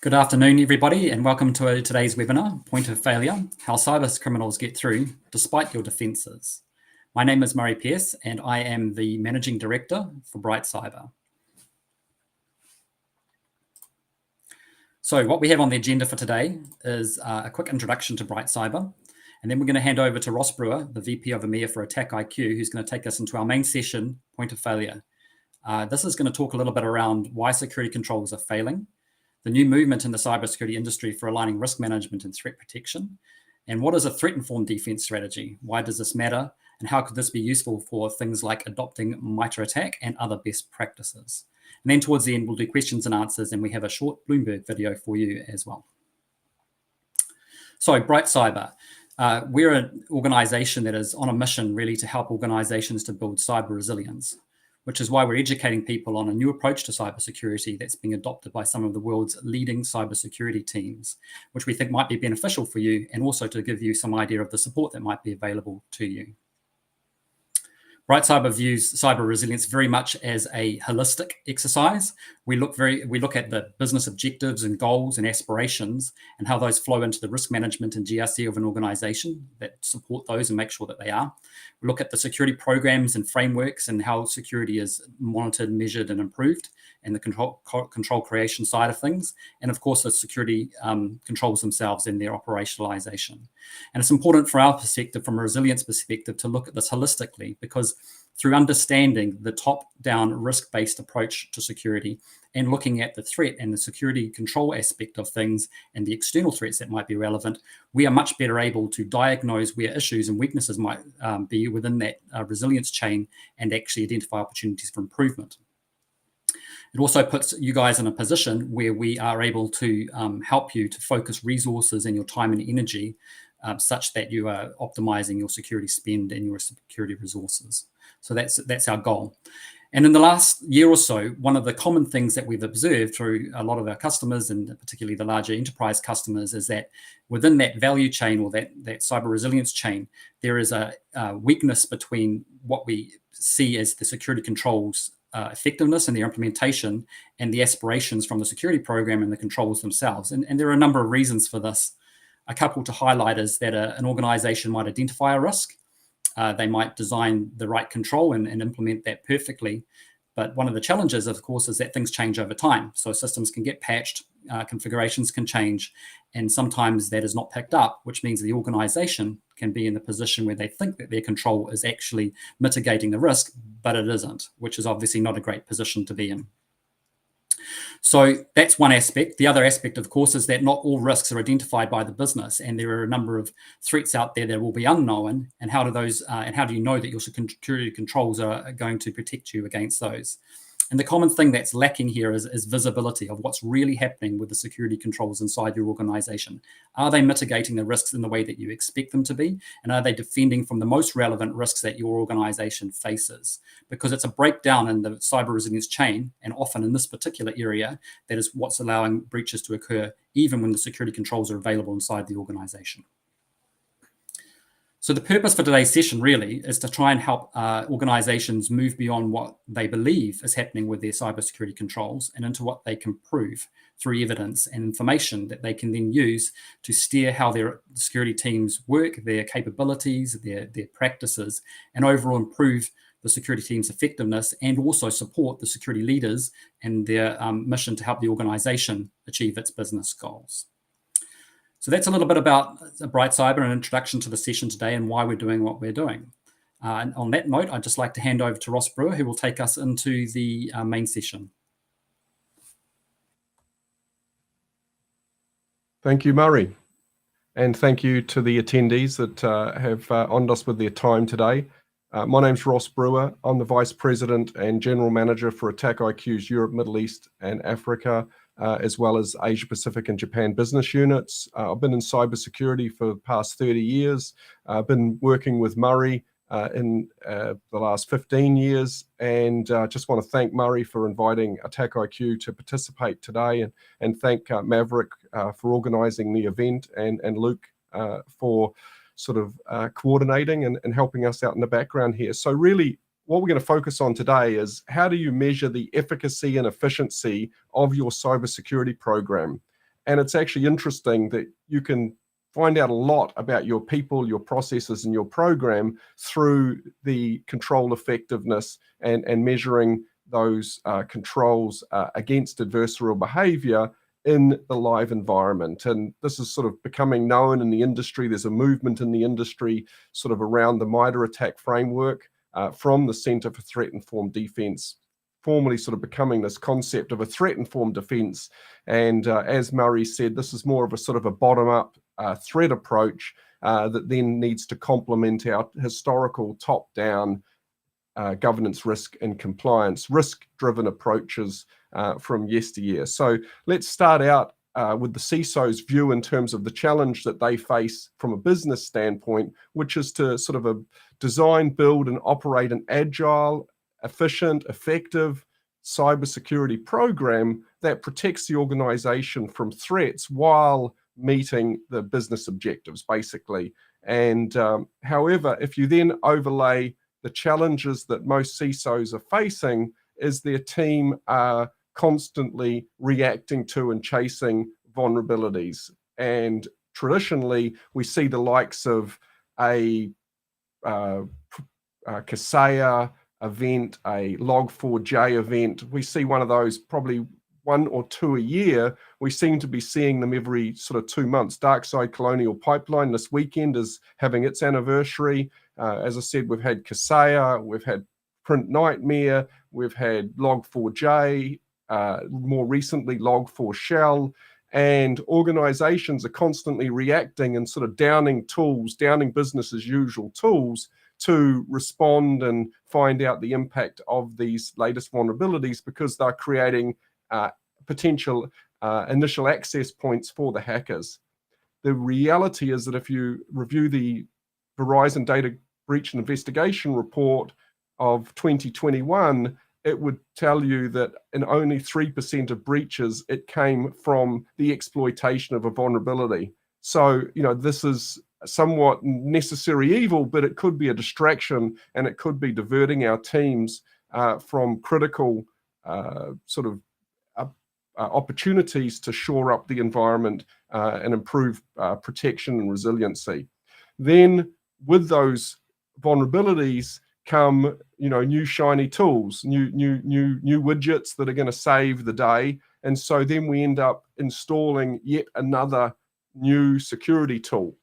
Good afternoon, everybody, and welcome to today's webinar, Point of Failure, How Cyber Criminals Get Through Despite Your Defences. My name is Murray Pearce, and I am the Managing Director for Bright Cyber. So what we have on the agenda for today is a quick introduction to Bright Cyber, and then we're going to hand over to Ross Brewer, the VP of EMEA for AttackIQ, who's going to take us into our main session, Point of Failure. This is going to talk a little bit around why security controls are failing, the new movement in the cybersecurity industry for aligning risk management and threat protection, and what is a threat-informed defense strategy? Why does this matter? And how could this be useful for things like adopting MITRE ATT&CK and other best practices? And then towards the end, we'll do questions and answers, and we have a short Bloomberg video for you as well. So Bright Cyber, we're an organization that is on a mission really to help organizations to build cyber resilience, which is why we're educating people on a new approach to cybersecurity that's being adopted by some of the world's leading cybersecurity teams, which we think might be beneficial for you, and also to give you some idea of the support that might be available to you. Bright Cyber views cyber resilience very much as a holistic exercise. We look at the business objectives and goals and aspirations and how those flow into the risk management and GRC of an organization that support those and make sure that they are. We look at the security programs and frameworks and how security is monitored, measured, and improved, and the control creation side of things, and of course the security controls themselves and their operationalization. And it's important from our perspective, from a resilience perspective, to look at this holistically, because through understanding the top-down risk-based approach to security and looking at the threat and the security control aspect of things and the external threats that might be relevant, we are much better able to diagnose where issues and weaknesses might be within that resilience chain and actually identify opportunities for improvement. It also puts you guys in a position where we are able to help you to focus resources and your time and energy such that you are optimizing your security spend and your security resources. So that's our goal. And in the last year or so, one of the common things that we've observed through a lot of our customers, and particularly the larger enterprise customers, is that within that value chain or that cyber resilience chain, there is a weakness between what we see as the security controls effectiveness and their implementation and the aspirations from the security program and the controls themselves. And there are a number of reasons for this. A couple to highlight is that an organization might identify a risk. They might design the right control and implement that perfectly. But one of the challenges, of course, is that things change over time. So systems can get patched, configurations can change, and sometimes that is not picked up, which means the organization can be in the position where they think that their control is actually mitigating the risk, but it isn't, which is obviously not a great position to be in. So that's one aspect. The other aspect, of course, is that not all risks are identified by the business, and there are a number of threats out there that will be unknown. And how do you know that your security controls are going to protect you against those? And the common thing that's lacking here is visibility of what's really happening with the security controls inside your organization. Are they mitigating the risks in the way that you expect them to be? And are they defending from the most relevant risks that your organization faces? Because it's a breakdown in the cyber resilience chain, and often in this particular area, that is what's allowing breaches to occur, even when the security controls are available inside the organization. So the purpose for today's session really is to try and help organizations move beyond what they believe is happening with their cybersecurity controls and into what they can prove through evidence and information that they can then use to steer how their security teams work, their capabilities, their practices, and overall improve the security team's effectiveness and also support the security leaders and their mission to help the organization achieve its business goals. So that's a little bit about Bright Cyber, an introduction to the session today and why we're doing what we're doing. And on that note, I'd just like to hand over to Ross Brewer, who will take us into the main session. Thank you, Murray. And thank you to the attendees that have honored us with their time today. My name's Ross Brewer. I'm the Vice President and General Manager for AttackIQ's Europe, Middle East and Africa, as well as Asia Pacific and Japan business units. I've been in cybersecurity for the past 30 years. I've been working with Murray in the last 15 years, and just want to thank Murray for inviting AttackIQ to participate today, and thank Maverick for organizing the event, and Luke for sort of coordinating and helping us out in the background here. So really, what we're going to focus on today is how do you measure the efficacy and efficiency of your cybersecurity program? And it's actually interesting that you can find out a lot about your people, your processes, and your program through the control effectiveness and measuring those controls against adversarial behavior in the live environment. And this is sort of becoming known in the industry. There's a movement in the industry sort of around the MITRE ATT&CK framework from the Center for Threat-Informed Defense, formally sort of becoming this concept of a threat-informed defense. And as Murray said, this is more of a sort of a bottom-up threat approach that then needs to complement our historical top-down governance, risk, and compliance, risk-driven approaches from yesteryear. So let's start out with the CISO's view in terms of the challenge that they face from a business standpoint, which is to sort of design, build, and operate an agile, efficient, effective cybersecurity program that protects the organization from threats while meeting the business objectives, basically. And however, if you then overlay the challenges that most CISOs are facing, is their team are constantly reacting to and chasing vulnerabilities. And traditionally, we see the likes of a Kaseya event, a Log4j event. We see one of those probably 1 or 2 a year. We seem to be seeing them every sort of 2 months. Darkside Colonial Pipeline this weekend is having its anniversary. As I said, we've had Kaseya, we've had Print Nightmare, we've had Log4j, more recently Log4Shell, and organizations are constantly reacting and sort of downing tools, downing business as usual tools to respond and find out the impact of these latest vulnerabilities, because they're creating potential initial access points for the hackers. The reality is that if you review the Verizon Data Breach and Investigation Report of 2021, it would tell you that in only 3% of breaches, it came from the exploitation of a vulnerability. So, you know, this is somewhat necessary evil, but it could be a distraction, and it could be diverting our teams from critical sort of opportunities to shore up the environment and improve protection and resiliency. Then with those vulnerabilities come, you know, new shiny tools, new widgets that are going to save the day. And so then we end up installing yet another new security tool.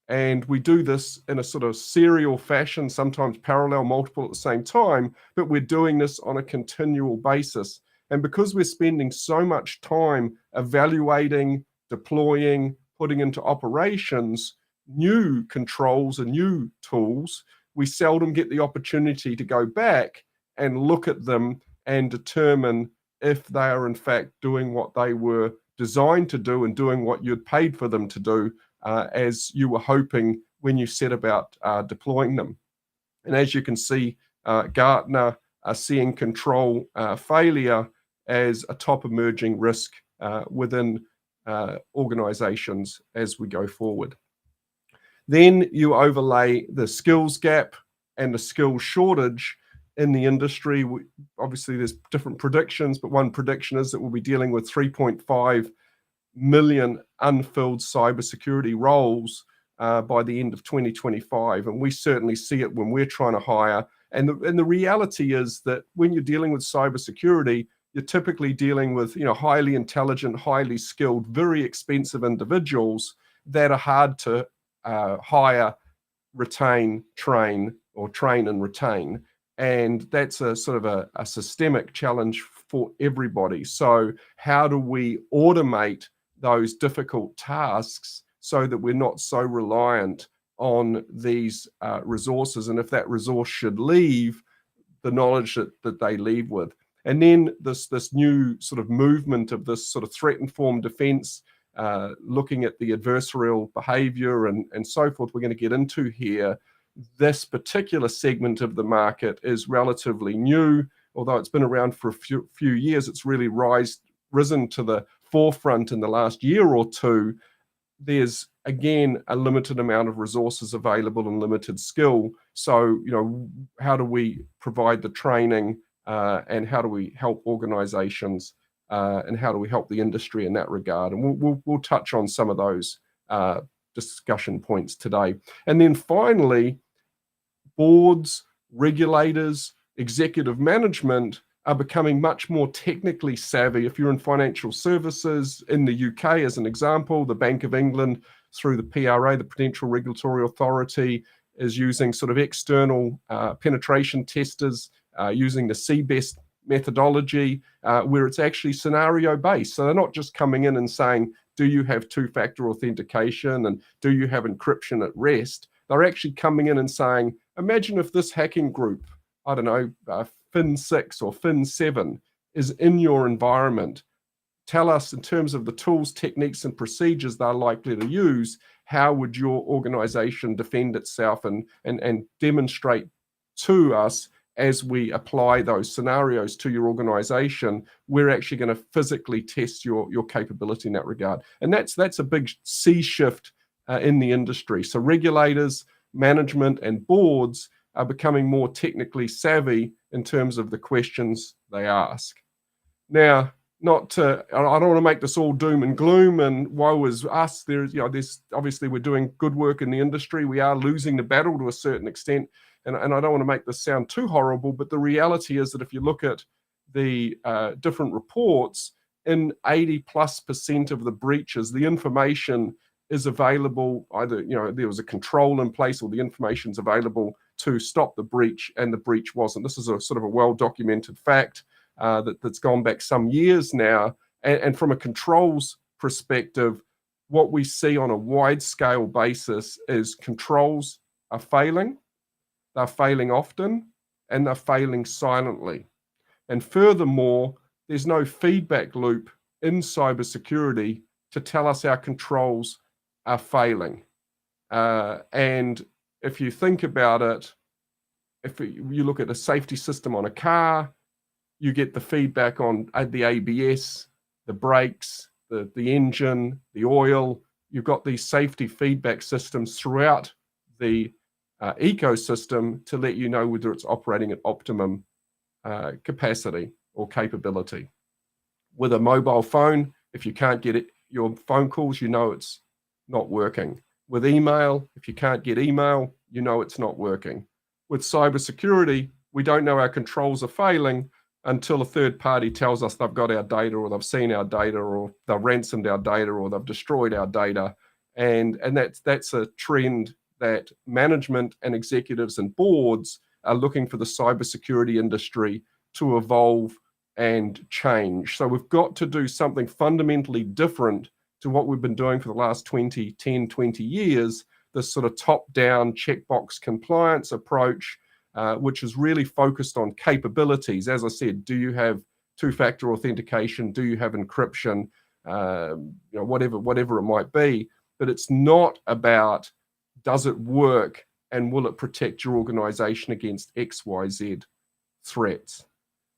And we do this in a sort of serial fashion, sometimes parallel, multiple at the same time, but we're doing this on a continual basis. And because we're spending so much time evaluating, deploying, putting into operations new controls and new tools, we seldom get the opportunity to go back and look at them and determine if they are in fact doing what they were designed to do and doing what you'd paid for them to do as you were hoping when you set about deploying them. And as you can see, Gartner are seeing control failure as a top emerging risk within organizations as we go forward. Then you overlay the skills gap and the skills shortage in the industry. Obviously, there's different predictions, but one prediction is that we'll be dealing with 3.5 million unfilled cybersecurity roles by the end of 2025. And we certainly see it when we're trying to hire. And the reality is that when you're dealing with cybersecurity, you're typically dealing with, you know, highly intelligent, highly skilled, very expensive individuals that are hard to hire, retain, train, or train and retain. And that's a sort of a systemic challenge for everybody. So how do we automate those difficult tasks so that we're not so reliant on these resources? And if that resource should leave, the knowledge that they leave with. And then this new sort of movement of this sort of threat-informed defense, looking at the adversarial behavior and so forth, we're going to get into here. This particular segment of the market is relatively new, although it's been around for a few years. It's really risen to the forefront in the last year or two. There's, again, a limited amount of resources available and limited skill. So, you know, how do we provide the training and how do we help organizations and how do we help the industry in that regard. And we'll touch on some of those discussion points today. And then finally, boards, regulators, executive management are becoming much more technically savvy. If you're in financial services in the UK, as an example, the Bank of England through the PRA, the Prudential Regulatory Authority, is using sort of external penetration testers using the CBEST methodology, where it's actually scenario based. So they're not just coming in and saying, do you have two-factor authentication and do you have encryption at rest? They're actually coming in and saying, imagine if this hacking group, I don't know, Fin6 or Fin7 is in your environment. Tell us, in terms of the tools, techniques, and procedures they're likely to use, how would your organization defend itself and demonstrate to us as we apply those scenarios to your organization, we're actually going to physically test your capability in that regard. And that's a big sea shift in the industry. So regulators, management, and boards are becoming more technically savvy in terms of the questions they ask. Now, I don't want to make this all doom and gloom and woe is us. There's obviously we're doing good work in the industry. We are losing the battle to a certain extent. And I don't want to make this sound too horrible, but the reality is that if you look at the different reports, in 80+% of the breaches, the information is available, either there was a control in place or the information's available to stop the breach, and the breach wasn't. This is a sort of a well-documented fact that's gone back some years now. And from a controls perspective, what we see on a wide-scale basis is controls are failing. They're failing often, and they're failing silently. And furthermore, there's no feedback loop in cybersecurity to tell us our controls are failing. And if you think about it, if you look at a safety system on a car, you get the feedback on the ABS, the brakes, the engine, the oil. You've got these safety feedback systems throughout the ecosystem to let you know whether it's operating at optimum capacity or capability. With a mobile phone, if you can't get your phone calls, you know it's not working. With email, if you can't get email, you know it's not working. With cybersecurity, we don't know our controls are failing until a third party tells us they've got our data, or they've seen our data, or they've ransomed our data, or they've destroyed our data. And that's a trend that management and executives and boards are looking for the cybersecurity industry to evolve and change. So we've got to do something fundamentally different to what we've been doing for the last 10, 20 years, this sort of top-down checkbox compliance approach, which is really focused on capabilities. As I said, do you have two-factor authentication? Do you have encryption? Whatever it might be. But it's not about, does it work and will it protect your organization against XYZ threats?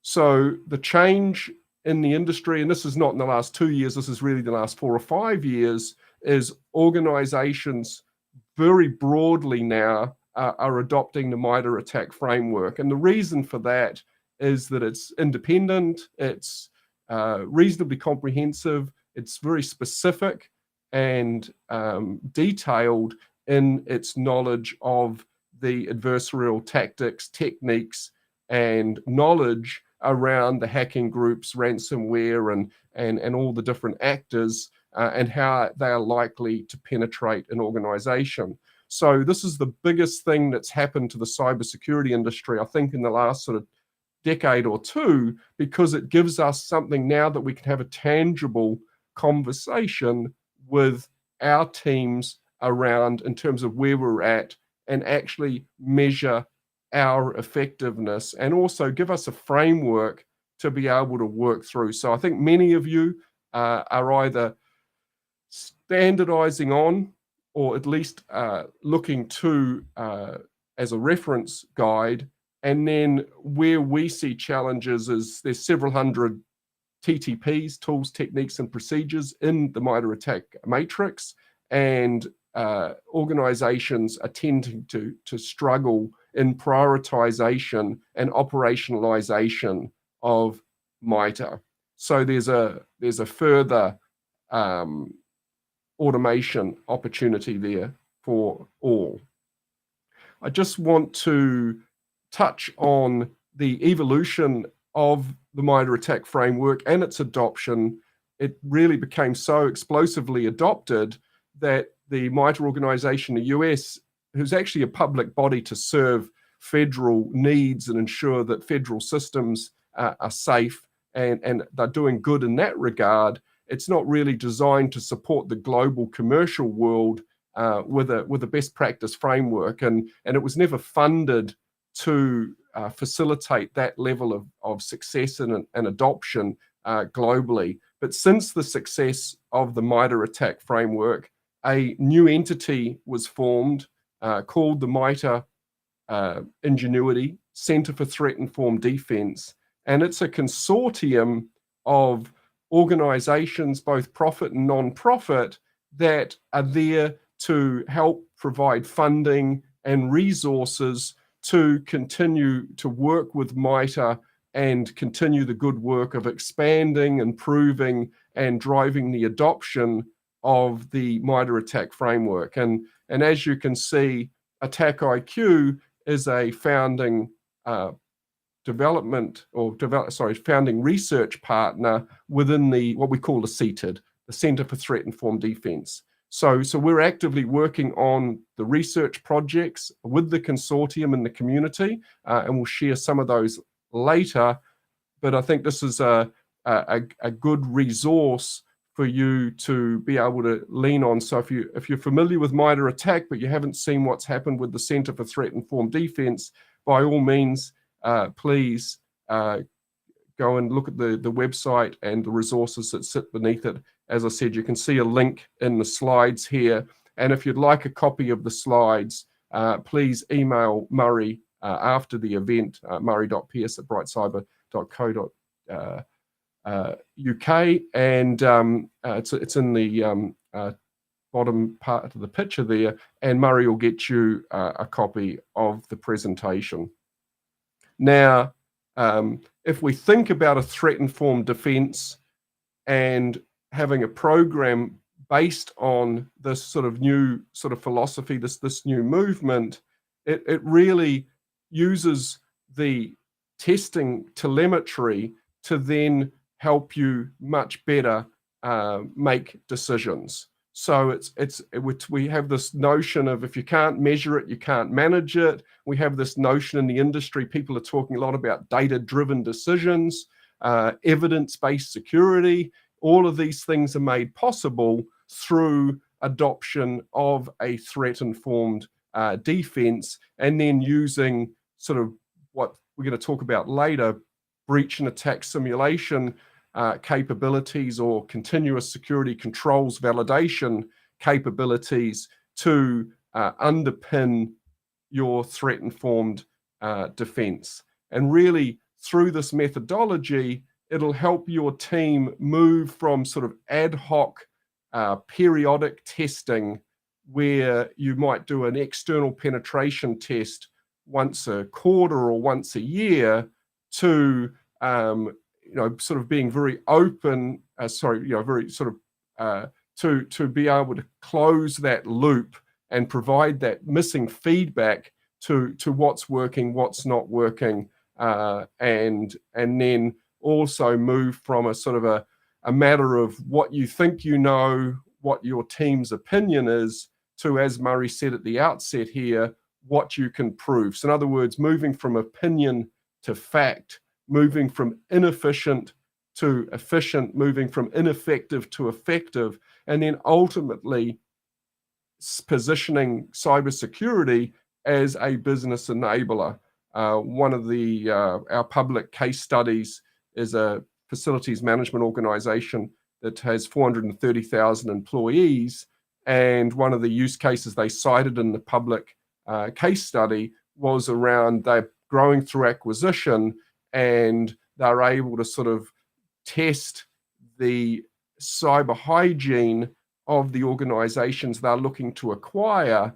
So the change in the industry, and this is not in the last 2 years, this is really the last 4 or 5 years, is organizations very broadly now are adopting the MITRE ATT&CK framework. And the reason for that is that it's independent, it's reasonably comprehensive, it's very specific and detailed in its knowledge of the adversarial tactics, techniques, and knowledge around the hacking groups, ransomware, and all the different actors, and how they are likely to penetrate an organization. So this is the biggest thing that's happened to the cybersecurity industry, I think, in the last sort of decade or two, because it gives us something now that we can have a tangible conversation with our teams around in terms of where we're at, and actually measure our effectiveness, and also give us a framework to be able to work through. So I think many of you are either standardizing on, or at least looking to as a reference guide. And then where we see challenges is there's several hundred TTPs, tools, techniques, and procedures in the MITRE ATT&CK matrix, and organizations are tending to struggle in prioritization and operationalization of MITRE. So there's a further automation opportunity there for all. I just want to touch on the evolution of the MITRE ATT&CK framework and its adoption. It really became so explosively adopted that the MITRE organization in the US, who's actually a public body to serve federal needs and ensure that federal systems are safe and they're doing good in that regard, it's not really designed to support the global commercial world with a best practice framework, and it was never funded to facilitate that level of success and adoption globally. But since the success of the MITRE ATT&CK framework, a new entity was formed called the MITRE Ingenuity Center for Threat-Informed Defense, and it's a consortium of organizations, both profit and non-profit, that are there to help provide funding and resources to continue to work with MITRE and continue the good work of expanding, improving, and driving the adoption of the MITRE ATT&CK framework. And as you can see, AttackIQ is a founding founding research partner within what we call the CTID, the Center for Threat-Informed Defense. So we're actively working on the research projects with the consortium and the community, and we'll share some of those later. But I think this is a good resource for you to be able to lean on. So if you're familiar with MITRE ATT&CK, but you haven't seen what's happened with the Center for Threat-Informed Defense, by all means, please go and look at the website and the resources that sit beneath it. As I said, you can see a link in the slides here. And if you'd like a copy of the slides, please email Murray after the event, murray.pierce@brightcyber.co.uk. And it's in the bottom part of the picture there. And Murray will get you a copy of the presentation. Now, if we think about a threat-informed defense and having a program based on this sort of new sort of philosophy, this new movement, it really uses the testing telemetry to then help you much better make decisions. So we have this notion of if you can't measure it, you can't manage it. We have this notion in the industry, people are talking a lot about data-driven decisions, evidence-based security. All of these things are made possible through adoption of a threat-informed defense, and then using sort of what we're going to talk about later, breach and attack simulation capabilities or continuous security controls validation capabilities to underpin your threat-informed defense. And really, through this methodology, it'll help your team move from sort of ad hoc periodic testing, where you might do an external penetration test once a quarter or once a year, to sort of being very open, very sort of to be able to close that loop and provide that missing feedback to what's working, what's not working, and then also move from a sort of a matter of what you think you know, what your team's opinion is, to, as Murray said at the outset here, what you can prove. So in other words, moving from opinion to fact, moving from inefficient to efficient, moving from ineffective to effective, and then ultimately positioning cybersecurity as a business enabler. One of our public case studies is a facilities management organization that has 430,000 employees, and one of the use cases they cited in the public case study was around they're growing through acquisition, and they're able to sort of test the cyber hygiene of the organizations they're looking to acquire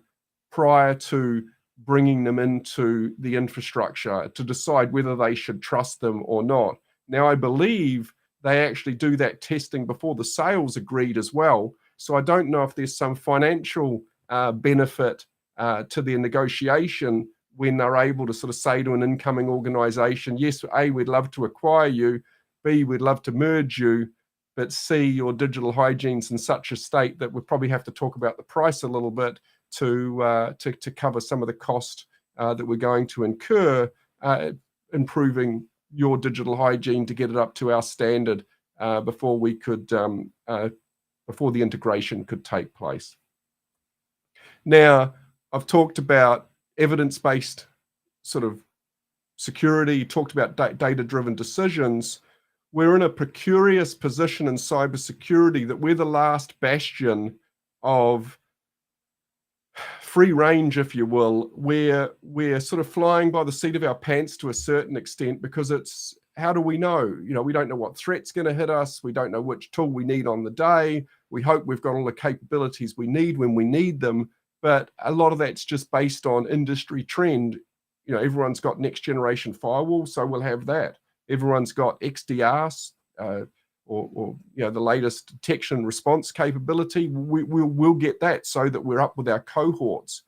prior to bringing them into the infrastructure to decide whether they should trust them or not. Now, I believe they actually do that testing before the sale's agreed as well. So I don't know if there's some financial benefit to their negotiation when they're able to sort of say to an incoming organization, yes, A, we'd love to acquire you, B, we'd love to merge you, but C, your digital hygiene's in such a state that we probably have to talk about the price a little bit to cover some of the cost that we're going to incur improving your digital hygiene to get it up to our standard before we could before the integration could take place. Now, I've talked about evidence-based sort of security, talked about data-driven decisions. We're in a precarious position in cybersecurity that we're the last bastion of free range, if you will, where we're sort of flying by the seat of our pants to a certain extent, because it's, how do we know? You know, we don't know what threat's going to hit us. We don't know which tool we need on the day. We hope we've got all the capabilities we need when we need them. But a lot of that's just based on industry trend. You know, everyone's got next generation firewall, so we'll have that. Everyone's got XDRs, or you know, the latest detection and response capability. We'll get that so that we're up with our cohorts.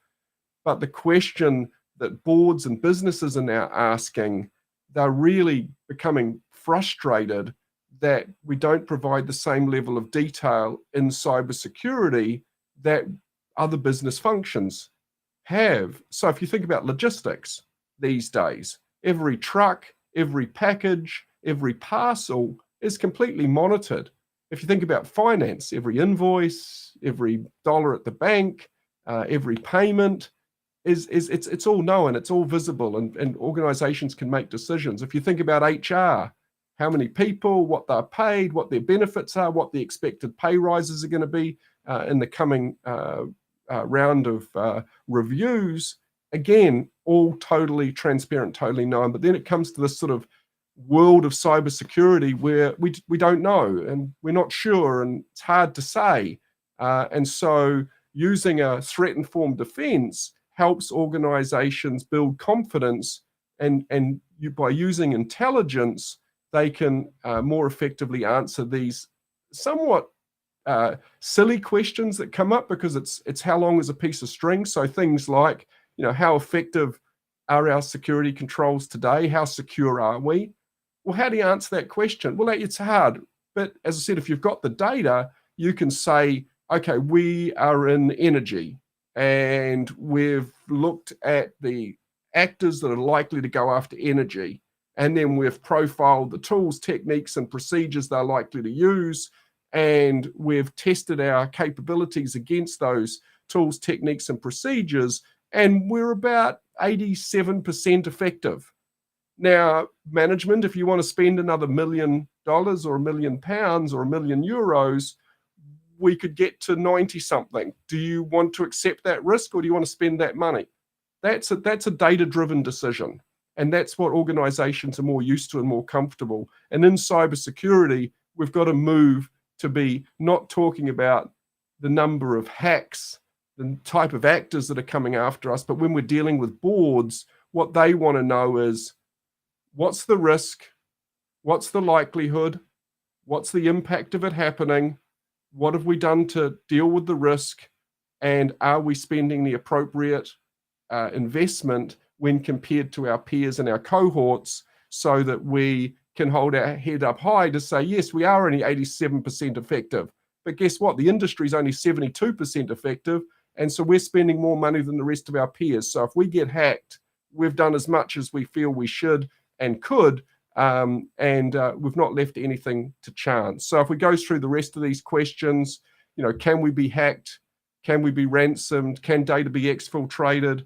But the question that boards and businesses are now asking, they're really becoming frustrated that we don't provide the same level of detail in cybersecurity that other business functions have. So if you think about logistics these days, every truck, every package, every parcel is completely monitored. If you think about finance, every invoice, every dollar at the bank, every payment it's all known, it's all visible, and organizations can make decisions. If you think about HR, how many people, what they're paid, what their benefits are, what the expected pay rises are going to be in the coming round of reviews, again, all totally transparent, totally known. But then it comes to this sort of world of cybersecurity where we don't know, and we're not sure, and it's hard to say. And so using a threat-informed defense helps organizations build confidence, and by using intelligence, they can more effectively answer these somewhat silly questions that come up, because it's how long is a piece of string. So things like, you know, how effective are our security controls today? How secure are we? Well, how do you answer that question? Well, it's hard. But as I said, if you've got the data, you can say, okay, we are in energy, and we've looked at the actors that are likely to go after energy, and then we've profiled the tools, techniques, and procedures they're likely to use, and we've tested our capabilities against those tools, techniques, and procedures, and we're about 87% effective. Now, management, if you want to spend another $1 million or £1 million or €1 million, we could get to 90 something. Do you want to accept that risk, or do you want to spend that money? That's a data-driven decision. And that's what organizations are more used to and more comfortable. And in cybersecurity, we've got to move to be not talking about the number of hacks, the type of actors that are coming after us, but when we're dealing with boards, what they want to know is, what's the risk? What's the likelihood? What's the impact of it happening? What have we done to deal with the risk? And are we spending the appropriate investment when compared to our peers and our cohorts, so that we can hold our head up high to say, yes, we are only 87% effective. But guess what? The industry is only 72% effective. And so we're spending more money than the rest of our peers. So if we get hacked, we've done as much as we feel we should and could, and we've not left anything to chance. So if we go through the rest of these questions, you know, can we be hacked? Can we be ransomed? Can data be exfiltrated?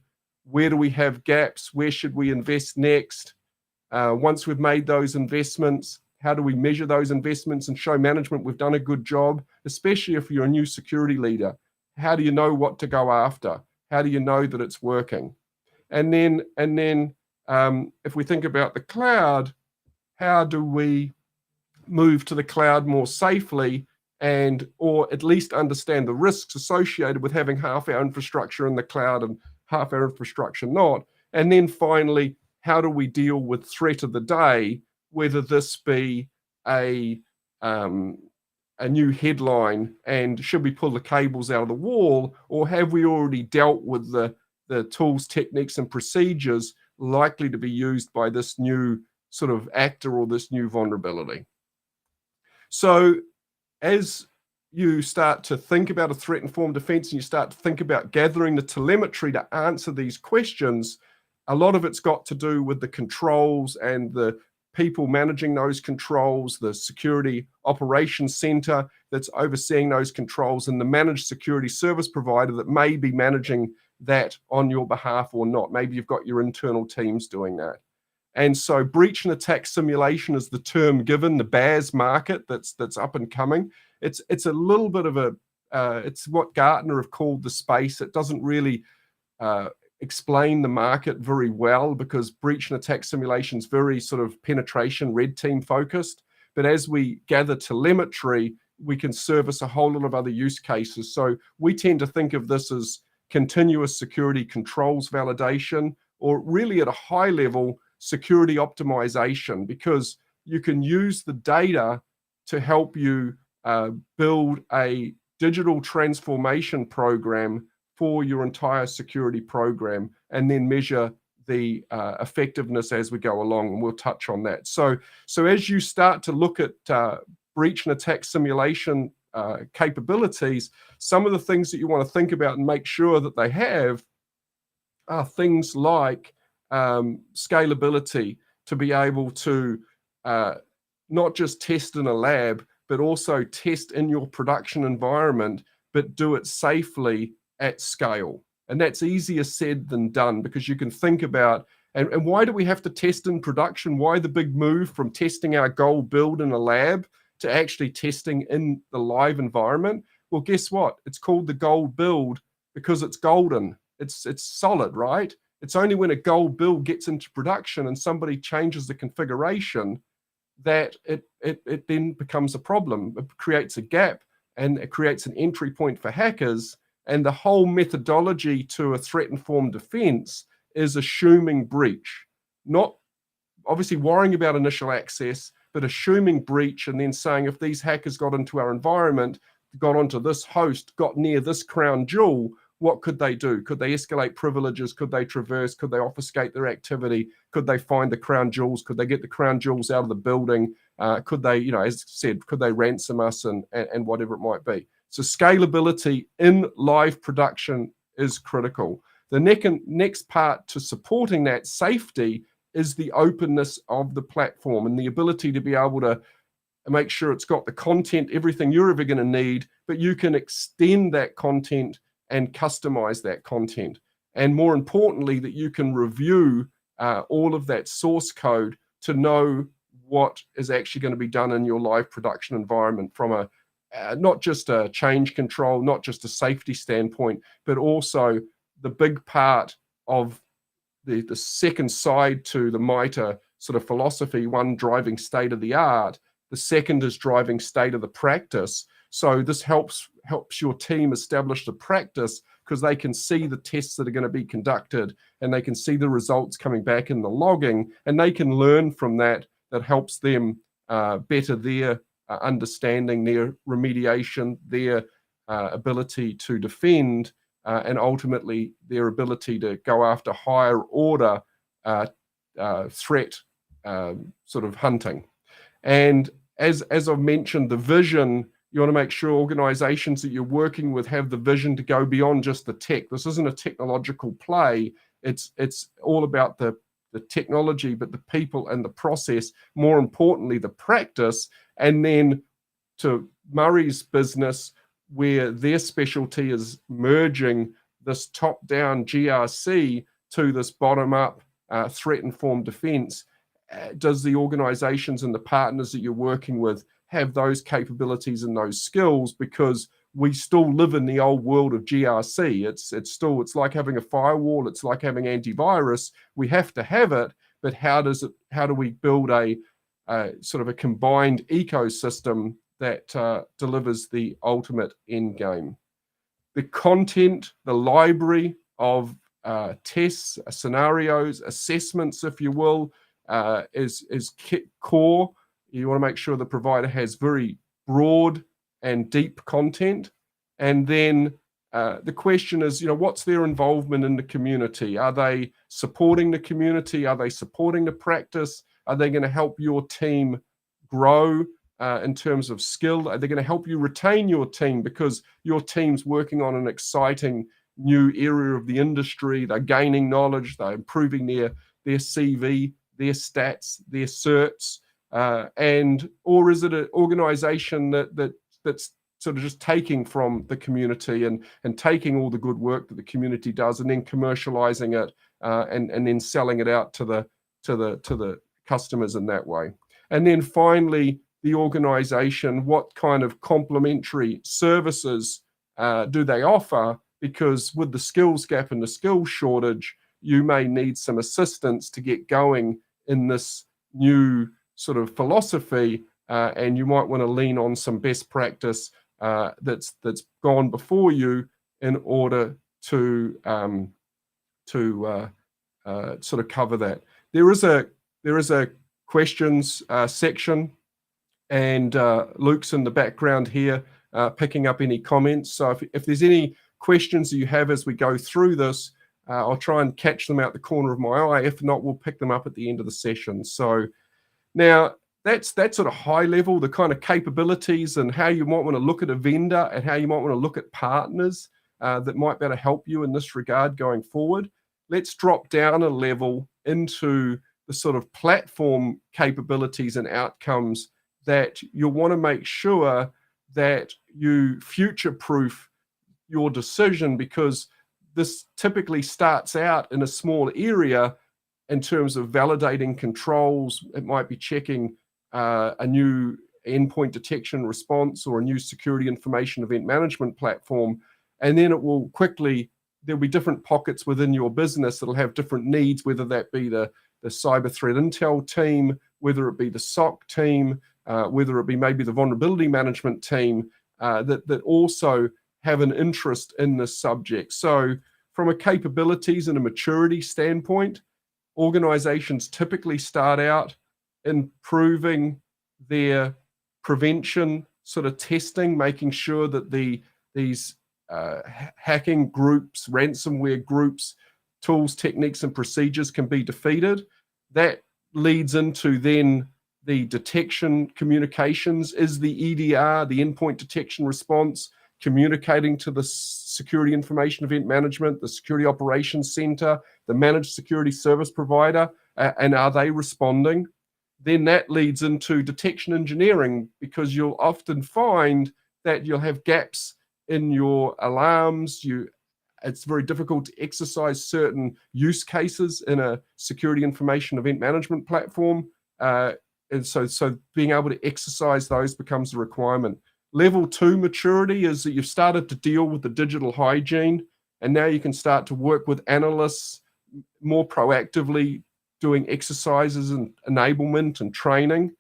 Where do we have gaps? Where should we invest next? Once we've made those investments, how do we measure those investments and show management we've done a good job, especially if you're a new security leader? How do you know what to go after? How do you know that it's working? And then if we think about the cloud, how do we move to the cloud more safely, or at least understand the risks associated with having half our infrastructure in the cloud and half our infrastructure not? And then finally, how do we deal with threat of the day, whether this be a a new headline, and should we pull the cables out of the wall, or have we already dealt with the tools, techniques, and procedures likely to be used by this new sort of actor or this new vulnerability? So as you start to think about a threat-informed defense and you start to think about gathering the telemetry to answer these questions, a lot of it's got to do with the controls and the people managing those controls, the security operations center that's overseeing those controls, and the managed security service provider that may be managing that on your behalf or not. Maybe you've got your internal teams doing that. And so breach and attack simulation is the term given, the BAS market that's up and coming. It's a little bit of a, it's what Gartner have called the space. It doesn't really explain the market very well, because breach and attack simulation is very sort of penetration, red team focused. But as we gather telemetry, we can service a whole lot of other use cases. So we tend to think of this as continuous security controls validation, or really at a high level, security optimization, because you can use the data to help you build a digital transformation program for your entire security program, and then measure the effectiveness as we go along, and we'll touch on that. So as you start to look at breach and attack simulation capabilities, some of the things that you want to think about and make sure that they have are things like scalability, to be able to not just test in a lab, but also test in your production environment, but do it safely at scale. And that's easier said than done, because you can think about, and why do we have to test in production? Why the big move from testing our gold build in a lab to actually testing in the live environment? Well, guess what? It's called the gold build because it's golden. It's solid, right? It's only when a gold build gets into production and somebody changes the configuration that it then becomes a problem. It creates a gap, and it creates an entry point for hackers. And the whole methodology to a threat-informed defense is assuming breach, not obviously worrying about initial access, but assuming breach, and then saying, if these hackers got into our environment, got onto this host, got near this crown jewel, what could they do? Could they escalate privileges? Could they traverse? Could they obfuscate their activity? Could they find the crown jewels? Could they get the crown jewels out of the building? Could they, as I said, could they ransom us and whatever it might be? So scalability in live production is critical. The next part to supporting that safety is the openness of the platform and the ability to be able to make sure it's got the content, everything you're ever going to need, but you can extend that content and customize that content. And more importantly, that you can review all of that source code to know what is actually going to be done in your live production environment from a not just a change control, not just a safety standpoint, but also the big part of the second side to the MITRE sort of philosophy, one driving state of the art, the second is driving state of the practice. So this helps your team establish the practice, because they can see the tests that are going to be conducted, and they can see the results coming back in the logging, and they can learn from that. That helps them better their understanding, their remediation, their ability to defend, and ultimately their ability to go after higher order threat sort of hunting. And as I've mentioned, the vision, you want to make sure organizations that you're working with have the vision to go beyond just the tech. This isn't a technological play. It's all about the technology, but the people and the process, more importantly, the practice. And then to Murray's business, where their specialty is merging this top-down GRC to this bottom-up threat-informed defense, does the organizations and the partners that you're working with have those capabilities and those skills? Because we still live in the old world of GRC. It's like having a firewall. It's like having antivirus. We have to have it, but how do we build a sort of a combined ecosystem that delivers the ultimate end game? The content, the library of tests, scenarios, assessments, if you will, is core. You want to make sure the provider has very broad and deep content. And then the question is, what's their involvement in the community? Are they supporting the community? Are they supporting the practice? Are they going to help your team grow in terms of skill? Are they going to help you retain your team because your team's working on an exciting new area of the industry? They're gaining knowledge, they're improving their CV, their stats, their certs, or is it an organization that's sort of just taking from the community and taking all the good work that the community does and then commercializing it and then selling it out to the customers in that way? And then finally, the organization, what kind of complementary services do they offer? Because with the skills gap and the skills shortage, you may need some assistance to get going in this new sort of philosophy, and you might want to lean on some best practice that's gone before you in order to sort of cover that. There is a questions section, and Luke's in the background here picking up any comments. So if there's any questions that you have as we go through this, I'll try and catch them out the corner of my eye. If not, we'll pick them up at the end of the session. So now that's sort of high level, the kind of capabilities and how you might want to look at a vendor and how you might want to look at partners that might better help you in this regard going forward. Let's drop down a level into the sort of platform capabilities and outcomes that you'll want to make sure that you future-proof your decision, because this typically starts out in a small area in terms of validating controls. It might be checking a new endpoint detection response or a new security information event management platform. And then it will quickly, there'll be different pockets within your business that'll have different needs, whether that be the cyber threat intel team, whether it be the SOC team, whether it be maybe the vulnerability management team, that also have an interest in this subject. So from a capabilities and a maturity standpoint, organizations typically start out improving their prevention sort of testing, making sure that these hacking groups, ransomware groups, tools, techniques, and procedures can be defeated. That leads into then the detection communications. Is the EDR, the endpoint detection response, communicating to the security information event management, the security operations center, the managed security service provider, and are they responding? Then that leads into detection engineering, because you'll often find that you'll have gaps in your alarms. It's very difficult to exercise certain use cases in a security information event management platform. And so being able to exercise those becomes a requirement. Level 2 maturity is that you've started to deal with the digital hygiene, and now you can start to work with analysts more proactively, doing exercises and enablement and training.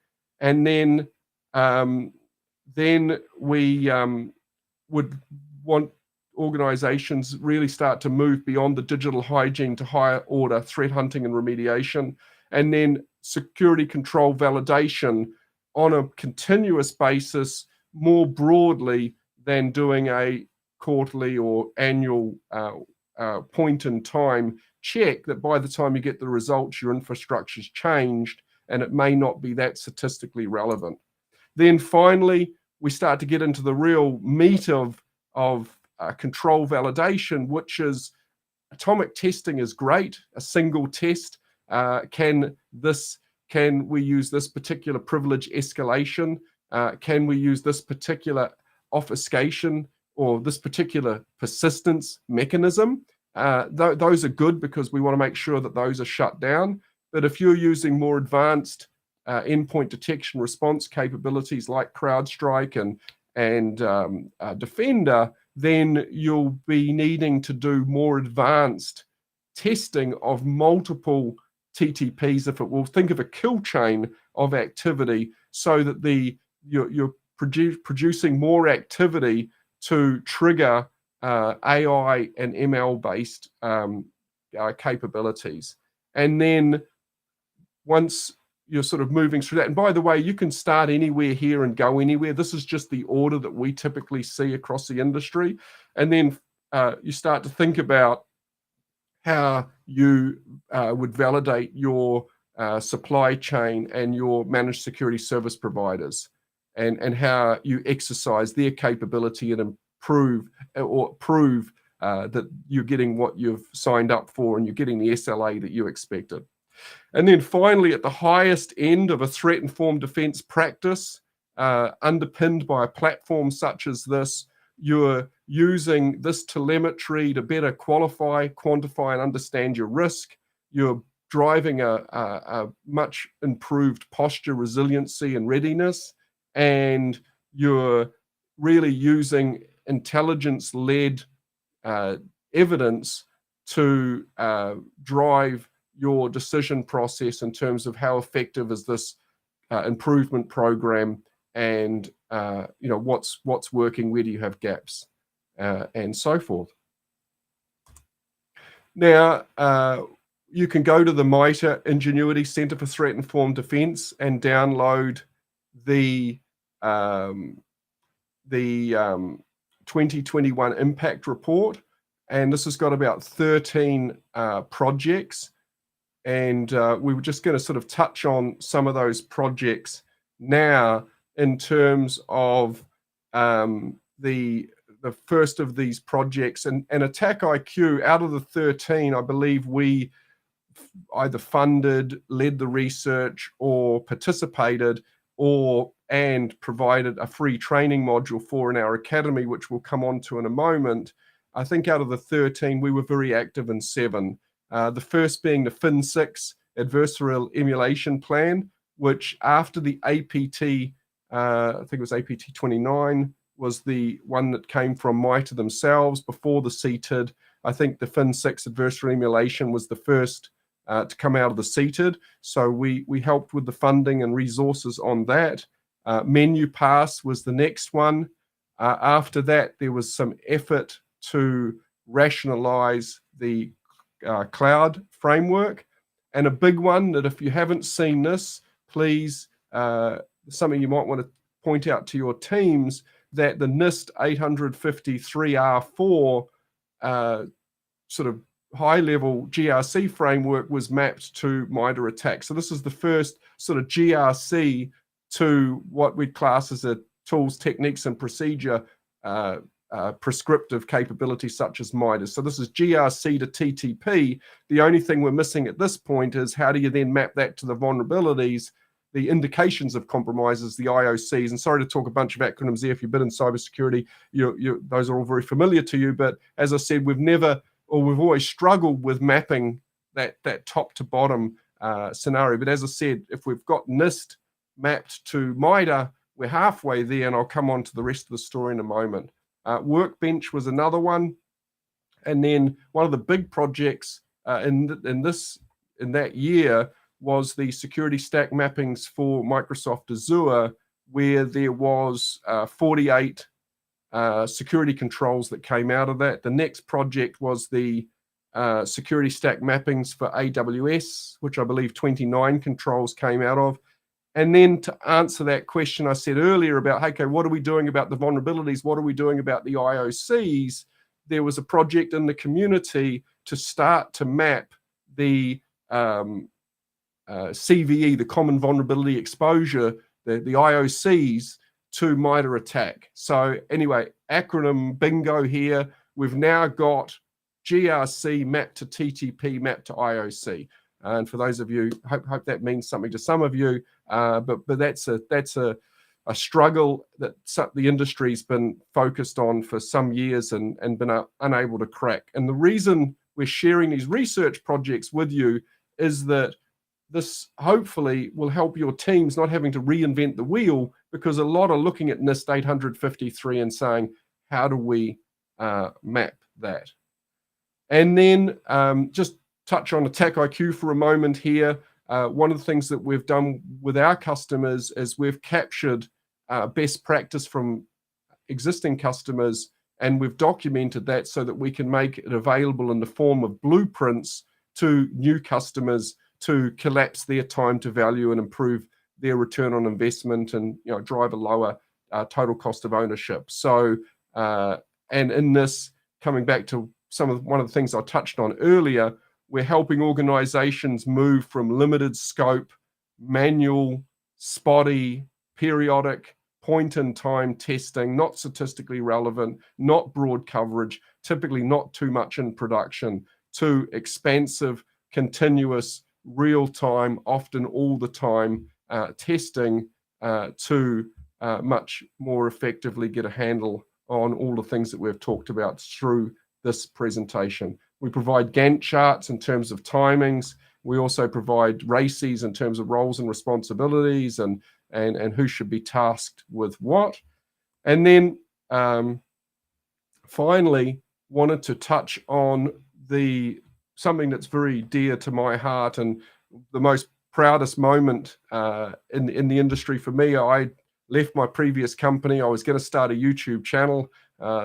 And then we would want organizations really start to move beyond the digital hygiene to higher order threat hunting and remediation, and then security control validation on a continuous basis, more broadly than doing a quarterly or annual point in time check, that by the time you get the results, your infrastructure's changed and it may not be that statistically relevant. Then finally, we start to get into the real meat of control validation, which is atomic testing is great. A single test, can we use this particular privilege escalation? Can we use this particular obfuscation or this particular persistence mechanism? Those are good because we want to make sure that those are shut down. But if you're using more advanced endpoint detection response capabilities like CrowdStrike and Defender, then you'll be needing to do more advanced testing of multiple TTPs, if it will. Think of a kill chain of activity, so that you're producing more activity to trigger AI and ML based capabilities. And then once you're sort of moving through that. And by the way, you can start anywhere here and go anywhere. This is just the order that we typically see across the industry. And then you start to think about how you would validate your supply chain and your managed security service providers, and how you exercise their capability and improve or prove that you're getting what you've signed up for and you're getting the SLA that you expected. And then finally, at the highest end of a threat-informed defense practice, underpinned by a platform such as this, you're using this telemetry to better qualify, quantify, and understand your risk. You're driving a much improved posture, resiliency, and readiness. And you're really using intelligence-led evidence to drive your decision process in terms of how effective is this improvement program, and what's working, where do you have gaps, and so forth. Now, you can go to the MITRE Ingenuity Center for Threat Informed Defense and download the 2021 impact report, and this has got about 13 projects. And we were just going to sort of touch on some of those projects now in terms of the first of these projects. And AttackIQ, out of the 13, I believe we either funded, led the research, or participated, and provided a free training module for in our academy, which we'll come on to in a moment. I think out of the 13, we were very active in 7. The first being the FIN6 adversarial emulation plan, which after the APT, I think it was APT 29, was the one that came from MITRE themselves before the CTID. I think the FIN6 adversarial emulation was the first to come out of the CTID. So we helped with the funding and resources on that. MenuPass was the next one. After that, there was some effort to rationalize the cloud framework, and a big one that if you haven't seen this, please, something you might want to point out to your teams, that the NIST 853R4 sort of high-level GRC framework was mapped to MITRE ATT&CK. So this is the first sort of GRC to what we'd class as a tools, techniques, and procedure prescriptive capability such as MITRE. So this is GRC to TTP. The only thing we're missing at this point is how do you then map that to the vulnerabilities, the indications of compromises, the IOCs. And sorry to talk a bunch of acronyms there. If you've been in cybersecurity, those are all very familiar to you. But as I said, we've always struggled with mapping that top to bottom scenario. But as I said, if we've got NIST mapped to MITRE, we're halfway there, and I'll come on to the rest of the story in a moment. Workbench was another one. And then one of the big projects in that year was the security stack mappings for Microsoft Azure, where there was 48 security controls that came out of that. The next project was the security stack mappings for AWS, which I believe 29 controls came out of. And then to answer that question I said earlier about, okay, what are we doing about the vulnerabilities? What are we doing about the IOCs? There was a project in the community to start to map the CVE, the Common Vulnerability Exposure, the IOCs, to MITRE ATT&CK. So anyway, acronym bingo here. We've now got GRC mapped to TTP, mapped to IOC. And for those of you, hope that means something to some of you. But that's a struggle that the industry's been focused on for some years and been unable to crack. And the reason we're sharing these research projects with you is that this hopefully will help your teams not having to reinvent the wheel, because a lot are looking at NIST 853 and saying, how do we map that? And then just touch on AttackIQ for a moment here. One of the things that we've done with our customers is we've captured best practice from existing customers, and we've documented that so that we can make it available in the form of blueprints to new customers to collapse their time to value and improve their return on investment, and drive a lower total cost of ownership. So and in this, coming back to one of the things I touched on earlier, we're helping organizations move from limited scope, manual, spotty, periodic, point-in-time testing, not statistically relevant, not broad coverage, typically not too much in production, to expansive, continuous, real-time, often all the time testing to much more effectively get a handle on all the things that we've talked about through this presentation. We provide Gantt charts in terms of timings. We also provide RACIs in terms of roles and responsibilities, and who should be tasked with what. And then finally, wanted to touch on something that's very dear to my heart, and the most proudest moment in the industry for me. I left my previous company. I was going to start a YouTube channel.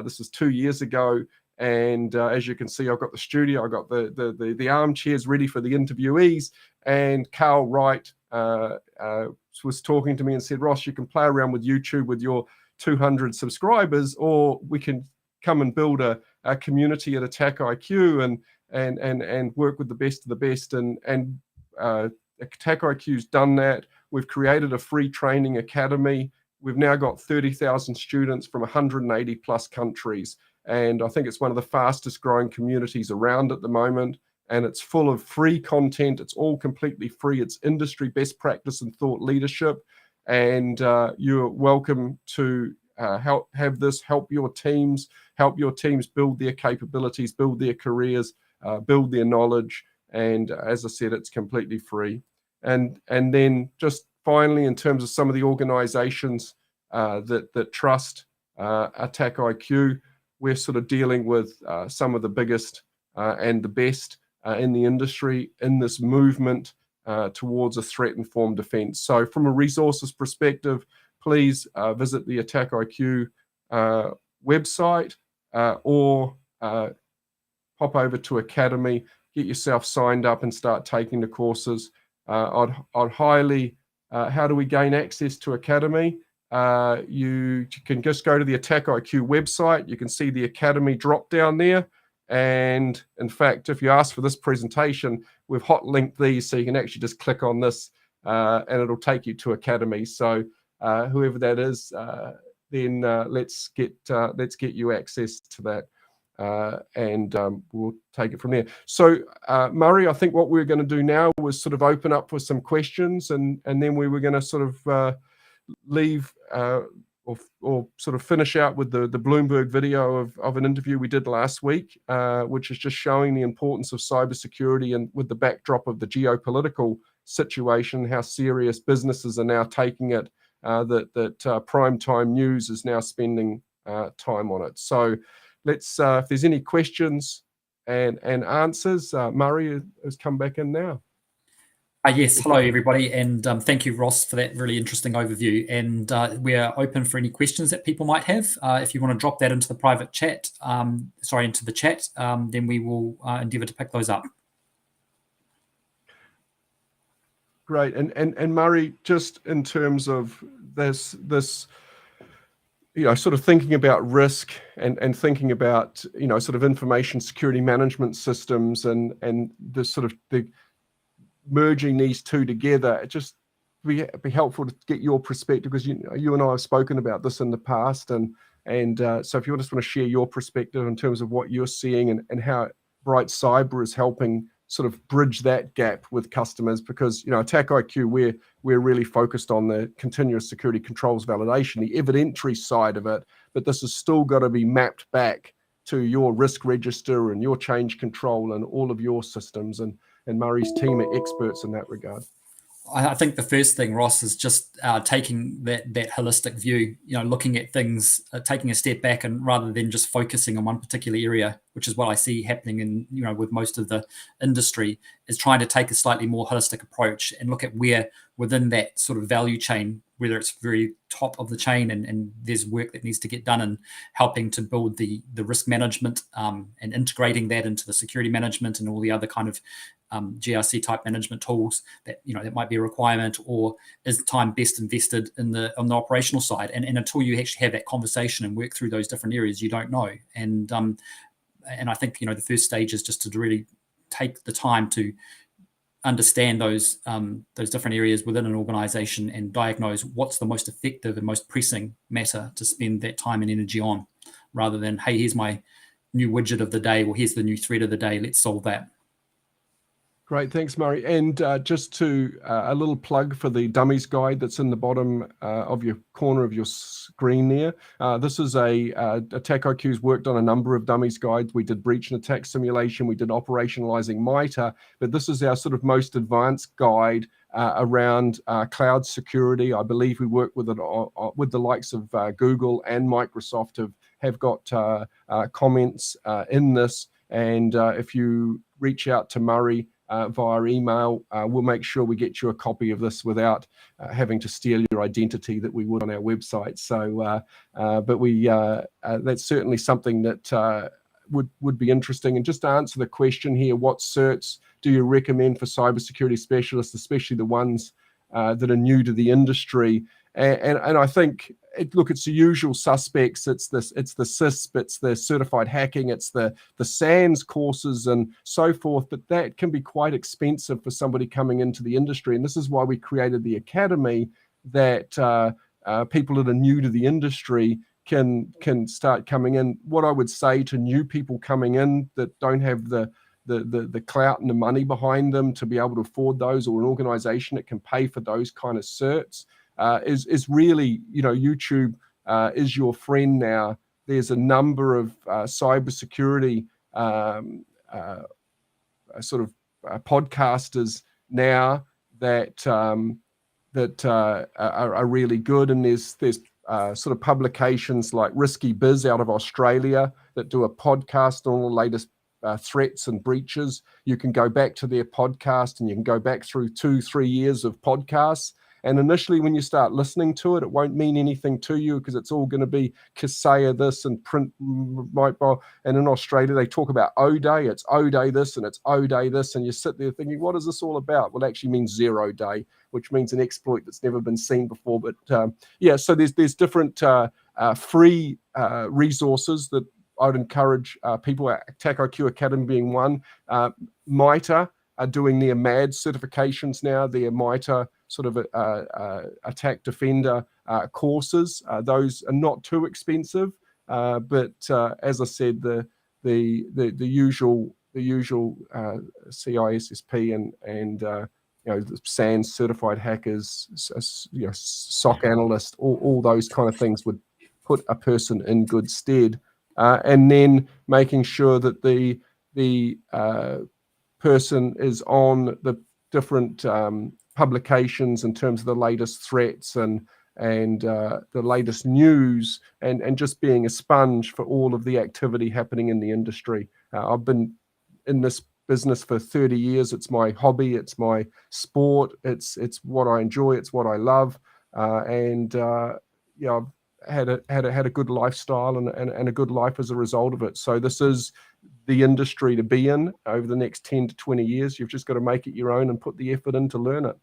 This was 2 years ago. And as you can see, I've got the studio, I've got the armchairs ready for the interviewees. And Carl Wright was talking to me and said, Ross, you can play around with YouTube with your 200 subscribers, or we can come and build a community at AttackIQ and work with the best of the best. And AttackIQ's done that. We've created a free training academy. We've now got 30,000 students from 180 plus countries. And I think it's one of the fastest growing communities around at the moment. And it's full of free content. It's all completely free. It's industry best practice and thought leadership. And you're welcome to help your teams build their capabilities, build their careers, build their knowledge. And as I said, it's completely free. And then just finally, in terms of some of the organizations that trust AttackIQ, we're sort of dealing with some of the biggest and the best in the industry in this movement towards a threat-informed defense. So from a resources perspective, please visit the AttackIQ website or pop over to Academy, get yourself signed up and start taking the courses. I'd highly, how do we gain access to Academy? You can just go to the AttackIQ website. You can see the Academy drop down there. And in fact, if you ask for this presentation, we've hot linked these, so you can actually just click on this and it'll take you to Academy. So whoever that is, then let's get you access to that. And we'll take it from there. So Murray, I think what we're going to do now was sort of open up for some questions, and then we were going to sort of leave or sort of finish out with the Bloomberg video of an interview we did last week, which is just showing the importance of cybersecurity, and with the backdrop of the geopolitical situation, how serious businesses are now taking it, that prime time news is now spending time on it. So let's, if there's any questions and answers, Murray has come back in now. Yes, hello everybody, and thank you, Ross, for that really interesting overview. And we are open for any questions that people might have. If you want to drop that into the private chat, into the chat, then we will endeavour to pick those up. Great, and Murray, just in terms of this, sort of thinking about risk and thinking about, sort of information security management systems and the sort of the merging these two together, it just be helpful to get your perspective, because you and I have spoken about this in the past, and so if you just want to share your perspective in terms of what you're seeing and how Bright Cyber is helping sort of bridge that gap with customers, because AttackIQ, we're really focused on the continuous security controls validation, the evidentiary side of it, but this has still got to be mapped back to your risk register and your change control and all of your systems, and Murray's team are experts in that regard. I think the first thing, Ross, is just taking that holistic view, looking at things, taking a step back, and rather than just focusing on one particular area, which is what I see happening in, with most of the industry, is trying to take a slightly more holistic approach and look at where within that sort of value chain, whether it's very top of the chain and there's work that needs to get done in helping to build the risk management and integrating that into the security management and all the other kind of GRC type management tools that, that might be a requirement, or is time best invested on the operational side? And until you actually have that conversation and work through those different areas, you don't know. And I think, the first stage is just to really take the time to understand those different areas within an organization and diagnose what's the most effective and most pressing matter to spend that time and energy on, rather than, hey, here's my new widget of the day, or here's the new threat of the day, let's solve that. Great, thanks, Murray. And just to a little plug for the dummies guide that's in the bottom of your corner of your screen there. This is AttackIQ's worked on a number of dummies guides. We did breach and attack simulation, we did operationalizing MITRE, but this is our sort of most advanced guide around cloud security. I believe we work with it with the likes of Google and Microsoft have got comments in this. And if you reach out to Murray via email, we'll make sure we get you a copy of this without having to steal your identity that we would on our website. So, but that's certainly something that would be interesting. And just to answer the question here, what certs do you recommend for cybersecurity specialists, especially the ones that are new to the industry? And I think, it's the usual suspects. It's the CISP, it's the certified hacking, it's the SANS courses and so forth, but that can be quite expensive for somebody coming into the industry. And this is why we created the academy, that people that are new to the industry can start coming in. What I would say to new people coming in that don't have the clout and the money behind them to be able to afford those, or an organization that can pay for those kind of certs, is really, YouTube is your friend now. There's a number of cybersecurity sort of podcasters now that are really good, and there's sort of publications like Risky Biz out of Australia that do a podcast on all the latest threats and breaches. You can go back to their podcast and you can go back through 2-3 years of podcasts. And initially, when you start listening to it, it won't mean anything to you because it's all going to be Kaseya this and print mobile. And in Australia, they talk about O-Day. It's O-Day this and it's O-Day this. And you sit there thinking, what is this all about? Well, it actually means 0 day, which means an exploit that's never been seen before. But so there's different free resources that I'd encourage people, AttackIQ Academy being one. MITRE are doing their MAD certifications now, their MITRE sort of attack defender courses. Those are not too expensive, but as I said, the usual CISSP and the SANS certified hackers, SOC analyst, all those kind of things would put a person in good stead. And then making sure that the person is on the different publications in terms of the latest threats and the latest news, and just being a sponge for all of the activity happening in the industry. I've been in this business for 30 years. It's my hobby. It's my sport. It's what I enjoy. It's what I love. I've had a good lifestyle and a good life as a result of it. So this is the industry to be in over the next 10 to 20 years. You've just got to make it your own and put the effort in to learn it.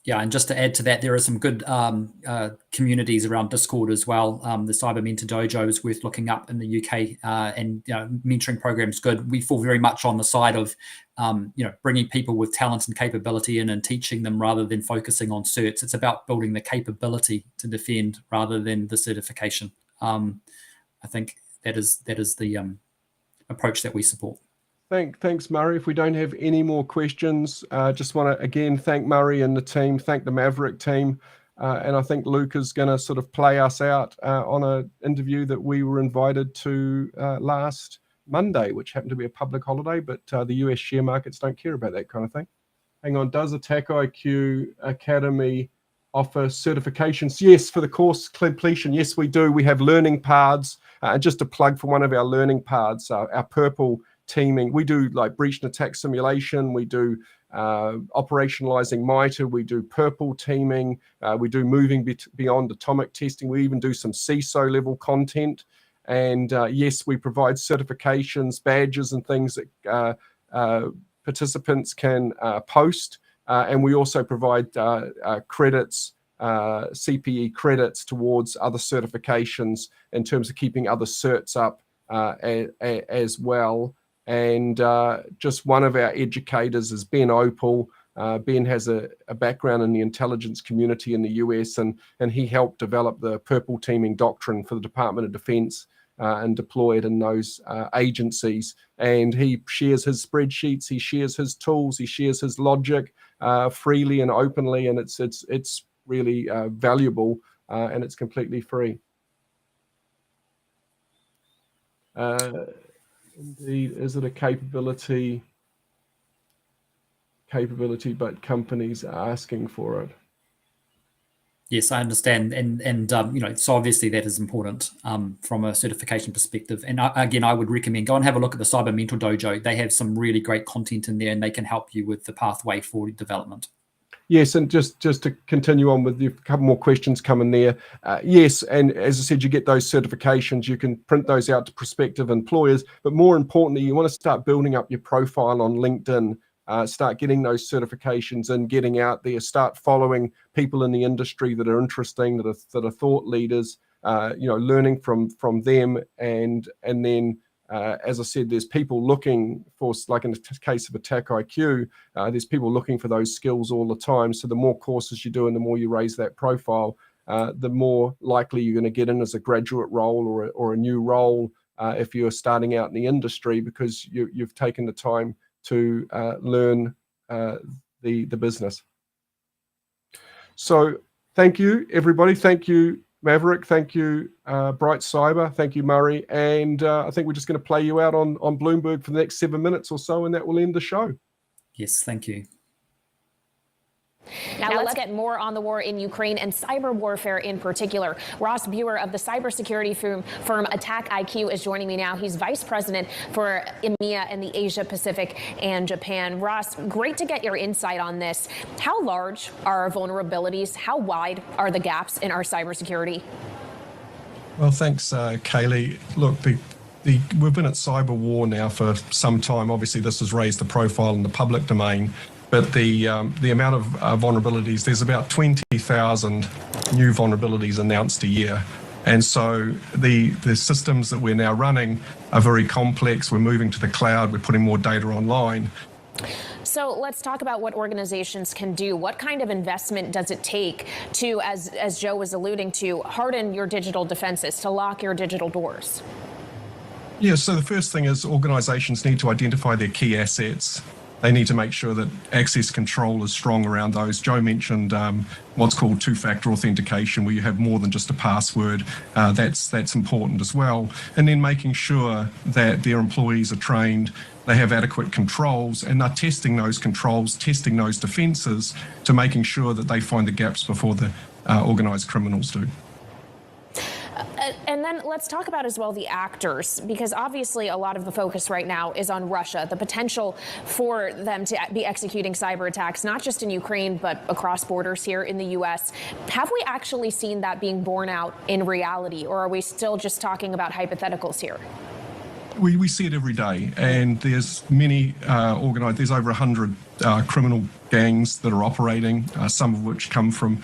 Yeah, and just to add to that, there are some good communities around Discord as well. The Cyber Mentor Dojo is worth looking up in the UK, and mentoring programs good. We fall very much on the side of bringing people with talent and capability in and teaching them rather than focusing on certs. It's about building the capability to defend rather than the certification. I think that is the approach that we support. Thanks, Murray. If we don't have any more questions, just want to again thank Murray and the team, thank the Maverick team, and I think Luke is going to sort of play us out on an interview that we were invited to last Monday, which happened to be a public holiday, but the US share markets don't care about that kind of thing. Hang on, does AttackIQ Academy offer certifications? Yes, for the course completion. Yes, we do. We have learning paths. Just a plug for one of our learning paths, our purple teaming. We do like breach and attack simulation. We do operationalizing MITRE. We do purple teaming. We do moving beyond atomic testing. We even do some CISO level content. And yes, we provide certifications, badges, and things that participants can post. And we also provide credits, CPE credits towards other certifications in terms of keeping other certs up as well. And just one of our educators is Ben Opal. Ben has a background in the intelligence community in the US, and he helped develop the purple teaming doctrine for the Department of Defense and deploy it in those agencies. And he shares his spreadsheets, he shares his tools, he shares his logic freely and openly, and it's really valuable, and it's completely free. Indeed, is it a capability, but companies are asking for it? Yes, I understand, and so obviously that is important from a certification perspective. And again, I would recommend go and have a look at the Cyber Mentor Dojo. They have some really great content in there, and they can help you with the pathway for development. Yes, and just to continue on with a couple more questions coming there. Yes, and as I said, you get those certifications. You can print those out to prospective employers, but more importantly, you want to start building up your profile on LinkedIn. Start getting those certifications and getting out there. Start following people in the industry that are interesting, that are thought leaders. Learning from them, and then as I said, there's people looking for, like in the case of AttackIQ, there's people looking for those skills all the time. So the more courses you do and the more you raise that profile, the more likely you're going to get in as a graduate role or a new role if you're starting out in the industry, because you've taken the time to learn the business. So thank you, everybody. Thank you, Maverick. Thank you, Bright Cyber. Thank you, Murray. And I think we're just going to play you out on Bloomberg for the next 7 minutes or so, and that will end the show. Yes, thank you. Now let's get more on the war in Ukraine and cyber warfare in particular. Ross Buer of the cybersecurity firm AttackIQ is joining me now. He's vice president for EMEA and the Asia Pacific and Japan. Ross, great to get your insight on this. How large are our vulnerabilities? How wide are the gaps in our cybersecurity? Well, thanks, Kaylee. Look, we've been at cyber war now for some time. Obviously, this has raised the profile in the public domain. But the amount of vulnerabilities, there's about 20,000 new vulnerabilities announced a year. And so the systems that we're now running are very complex. We're moving to the cloud. We're putting more data online. So let's talk about what organizations can do. What kind of investment does it take to, as Joe was alluding to, harden your digital defenses, to lock your digital doors? Yeah, so the first thing is organizations need to identify their key assets. They need to make sure that access control is strong around those. Joe mentioned what's called two-factor authentication, where you have more than just a password. That's important as well. And then making sure that their employees are trained, they have adequate controls, and are testing those controls, testing those defenses, to making sure that they find the gaps before the organized criminals do. And then let's talk about as well the actors, because obviously a lot of the focus right now is on Russia, the potential for them to be executing cyber attacks, not just in Ukraine, but across borders here in the U.S. Have we actually seen that being borne out in reality, or are we still just talking about hypotheticals here? We see it every day, and there's many organized, there's over 100 criminal gangs that are operating, some of which come from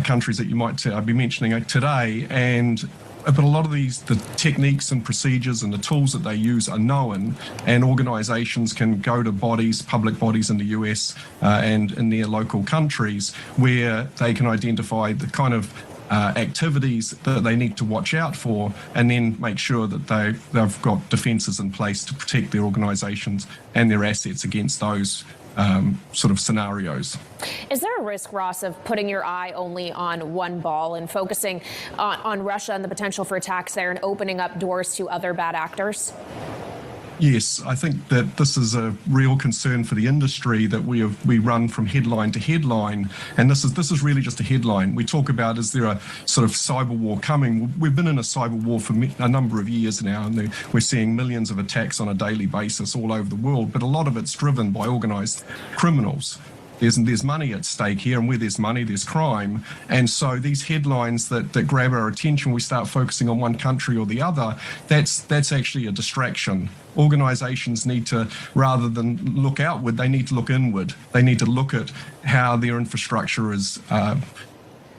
countries that you might be mentioning today. But a lot of the techniques and procedures and the tools that they use are known, and organizations can go to bodies, public bodies in the US and in their local countries, where they can identify the kind of activities that they need to watch out for, and then make sure that they've got defenses in place to protect their organizations and their assets against those sort of scenarios. Is there a risk, Ross, of putting your eye only on one ball and focusing on Russia and the potential for attacks there, and opening up doors to other bad actors? Yes, I think that this is a real concern for the industry, that we run from headline to headline, and this is really just a headline. We talk about, is there a sort of cyber war coming? We've been in a cyber war for a number of years now, and we're seeing millions of attacks on a daily basis all over the world, but a lot of it's driven by organised criminals. there's money at stake here, and where there's money, there's crime. And so these headlines that grab our attention, we start focusing on one country or the other, that's actually a distraction. Organizations need to, rather than look outward, they need to look inward. They need to look at how their infrastructure is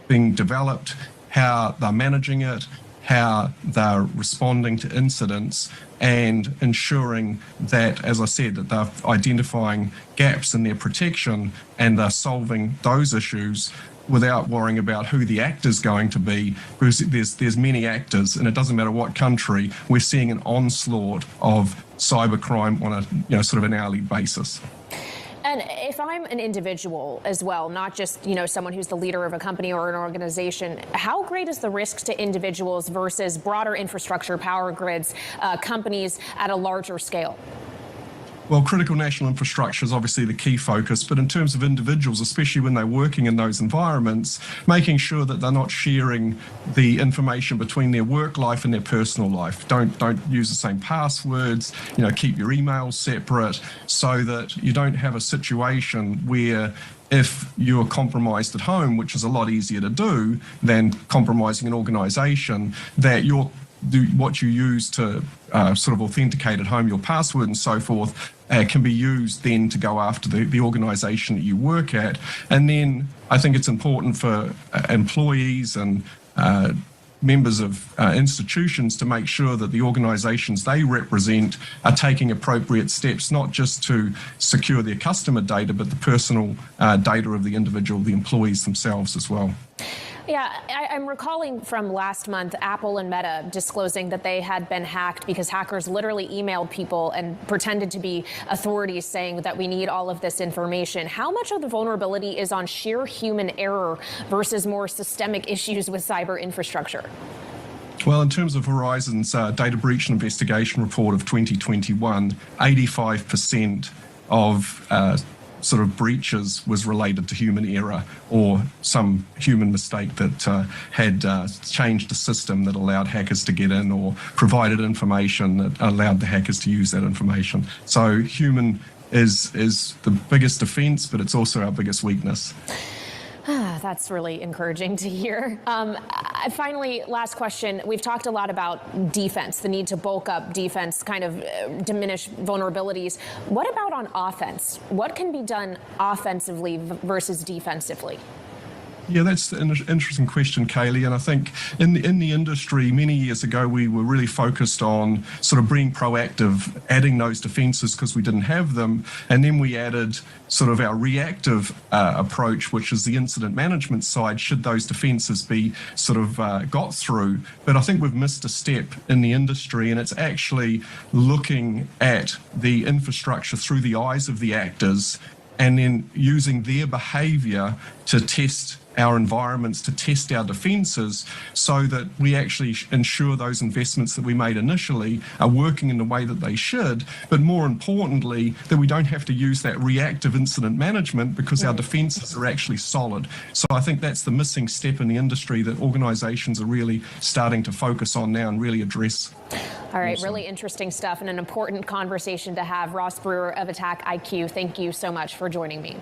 being developed, how they're managing it, how they're responding to incidents, and ensuring that, as I said, that they're identifying gaps in their protection and they're solving those issues without worrying about who the actor's going to be, because there's many actors, and it doesn't matter what country. We're seeing an onslaught of cybercrime on a sort of an hourly basis. And if I'm an individual as well, not just, someone who's the leader of a company or an organization, how great is the risk to individuals versus broader infrastructure, power grids, companies at a larger scale? Well, critical national infrastructure is obviously the key focus, but in terms of individuals, especially when they're working in those environments, making sure that they're not sharing the information between their work life and their personal life. Don't use the same passwords, keep your emails separate, so that you don't have a situation where, if you're compromised at home, which is a lot easier to do than compromising an organization, that what you use to sort of authenticate at home, your password and so forth, can be used then to go after the organization that you work at. And then I think it's important for employees and members of institutions to make sure that the organizations they represent are taking appropriate steps, not just to secure their customer data, but the personal data of the individual, the employees themselves as well. Yeah, I'm recalling from last month, Apple and Meta disclosing that they had been hacked because hackers literally emailed people and pretended to be authorities saying that we need all of this information. How much of the vulnerability is on sheer human error versus more systemic issues with cyber infrastructure? Well, in terms of Verizon's data breach investigation report of 2021, 85% of sort of breaches was related to human error or some human mistake that had changed the system that allowed hackers to get in, or provided information that allowed the hackers to use that information. So human is the biggest defense, but it's also our biggest weakness. That's really encouraging to hear. Finally, last question. We've talked a lot about defense, the need to bulk up defense, kind of diminish vulnerabilities. What about on offense? What can be done offensively versus defensively? Yeah, that's an interesting question, Kaylee. And I think in the industry, many years ago, we were really focused on sort of being proactive, adding those defenses because we didn't have them. And then we added sort of our reactive approach, which is the incident management side, should those defenses be sort of got through. But I think we've missed a step in the industry, and it's actually looking at the infrastructure through the eyes of the actors and then using their behavior to test our environments, to test our defenses, so that we actually ensure those investments that we made initially are working in the way that they should, but more importantly, that we don't have to use that reactive incident management because our defenses are actually solid. So I think that's the missing step in the industry that organizations are really starting to focus on now and really address. All right, really interesting stuff and an important conversation to have. Ross Brewer of AttackIQ, thank you so much for joining me.